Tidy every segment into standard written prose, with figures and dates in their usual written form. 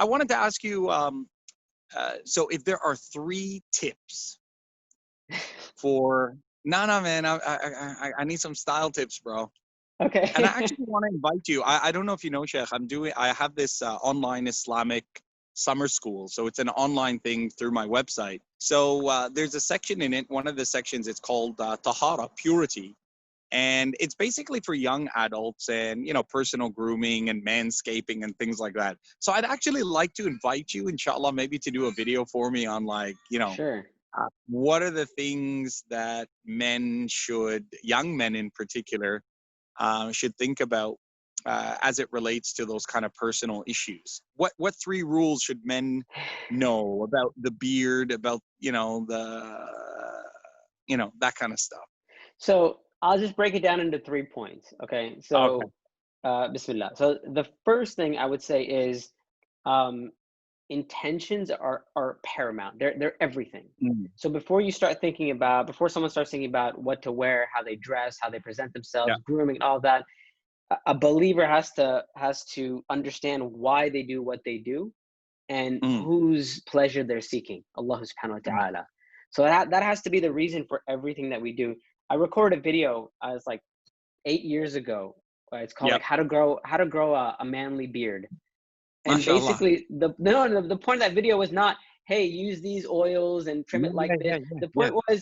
I wanted to ask you, so if there are 3 tips for, no, man, I need some style tips, bro. And I Okay. actually want to invite you. I don't know if you know, Sheikh, I have this online Islamic summer school. So it's an online thing through my website. So there's a section in it. One of the sections, it's called Tahara, purity. And it's basically for young adults and, personal grooming and manscaping and things like that. So I'd actually like to invite you, inshallah, maybe to do a video for me on like, Sure. what are the things that young men in particular, should think about as it relates to those kind of personal issues. What 3 rules should men know about the beard, about that kind of stuff? So I'll just break it down into 3 points. Okay. Okay. So, Bismillah. So the first thing I would say is, um, intentions are paramount. They're everything. Mm. So before someone starts thinking about what to wear, how they dress, how they present Yeah. themselves, grooming, and all that, a believer has to understand why they do what they do and Mm. whose pleasure they're seeking, Allah subhanahu wa Mm. ta'ala. So that has to be the reason for everything that we do. I recorded a video, it's like 8 years ago. It's called like Yep. how to grow a manly beard. And MashaAllah. basically the point of that video was not, hey, use these oils and trim Yeah, it like yeah, this. yeah, yeah, The yeah. point was,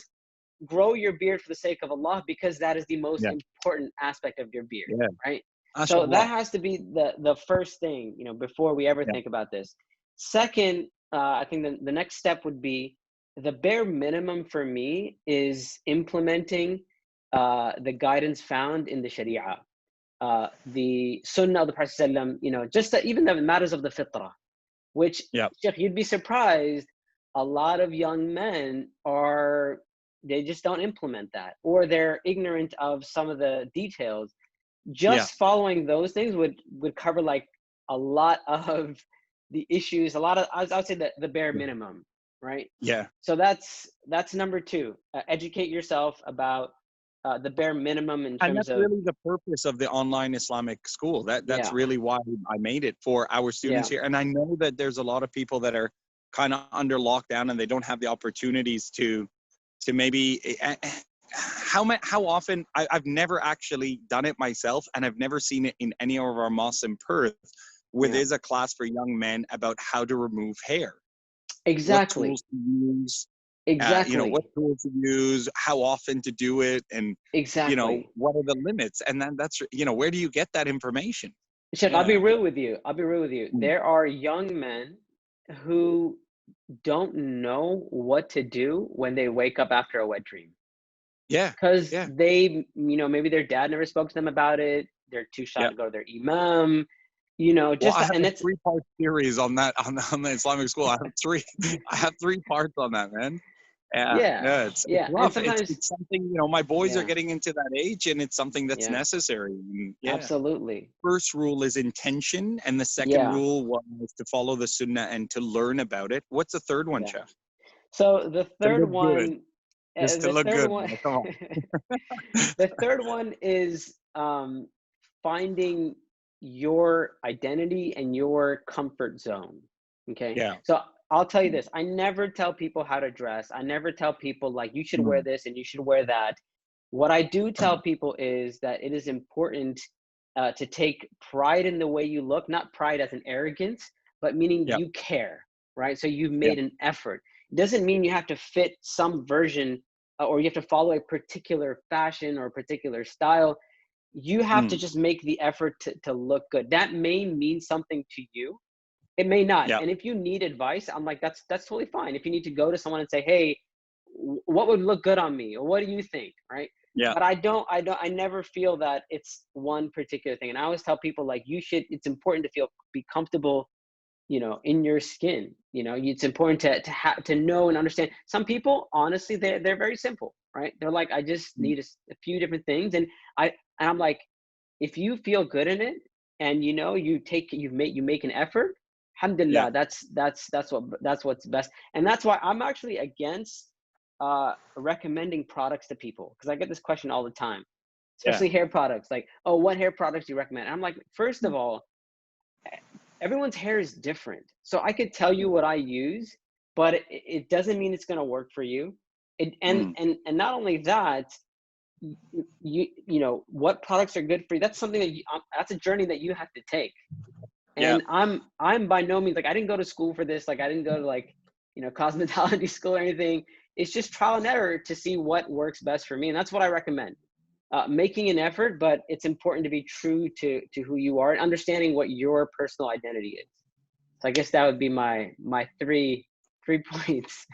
grow your beard for the sake of Allah, because that is the most Yeah. important aspect of your beard, Yeah. right? So that MashaAllah. has to be the first thing, before we ever Yeah. think about this. Second, I think the next step would be, the bare minimum for me is implementing the guidance found in the Sharia, the Sunnah of the Prophet ﷺ, just even the matters of the fitrah, which, Yeah. Sheikh, you'd be surprised, a lot of young men they just don't implement that, or they're ignorant of some of the details. Yeah. Just following those things would cover like a lot of the issues, a lot of, I would say, the bare minimum, right? Yeah. So that's number two. Educate yourself about the bare minimum in And terms that's of, really the purpose of the online Islamic school. That's yeah, really why I made it for our students yeah, here. And I know that there's a lot of people that are kind of under lockdown and they don't have the opportunities to maybe how often I've never actually done it myself, and I've never seen it in any of our mosques in Perth where yeah, there's a class for young men about how to remove hair, what exactly, tools to use, what exactly, tools to use, how often to do it, and exactly. what are the limits, and then that's where do you get that information? Sheikh, I'll be Yeah. real with you. I'll be real with you. Mm. There are young men who don't know what to do when they wake up after a wet dream, Yeah. because Yeah. maybe their dad never spoke to them about it. They're too shy Yeah. to go to their imam, Well, just I that, have and a it's 3-part series on that on the Islamic school. I have three. I have 3 parts on that, man. Yeah, yeah, yeah, it's yeah, and rough. It's sometimes, it's something, my boys are yeah, getting into that age, and it's something that's yeah, necessary. And yeah, absolutely, first rule is intention, and the second yeah, rule was to follow the sunnah and to learn about it. What's the third one, yeah. Chef? So the To third look good. one, Just to the look third good, one, man. Come on. the third one is finding your identity and your comfort zone. Okay. Yeah. So I'll tell you this, I never tell people how to dress. I never tell people like you should wear Mm. this and you should wear that. What I do tell people is that it is important to take pride in the way you look, not pride as an arrogance, but meaning Yeah. you care, right? So you've Yeah. made an effort. It doesn't mean you have to fit some version, or you have to follow a particular fashion or a particular style. You have to Mm. just make the effort to look good. That may mean something to you. It may not. Yeah. And if you need advice, I'm like, that's totally fine. If you need to go to someone and say, hey, what would look good on me? Or what do you think? Right. Yeah. But I never feel that it's one particular thing. And I always tell people like, it's important to be comfortable, in your skin. It's important to know and understand. Some people, honestly, they're very simple, right? They're like, I just Mm. need a few different things. And I'm like, if you feel good in it, and you make an effort, Yeah. alhamdulillah, that's what's best. And that's why I'm actually against recommending products to people, because I get this question all the time, Yeah. especially hair products, like, oh, what hair products do you recommend? And I'm like, first of all, everyone's hair is different. So I could tell you what I use, but it doesn't mean it's going to work for you. Mm. And not only that, you know what products are good for you. That's something that that's a journey that you have to take. Yeah. And I'm by no means, like, I didn't go to school for this. Like, I didn't go to, like, you know, cosmetology school or anything. It's just trial and error to see what works best for me, and that's what I recommend. Making an effort, but it's important to be true to who you are and understanding what your personal identity is. So I guess that would be my three points.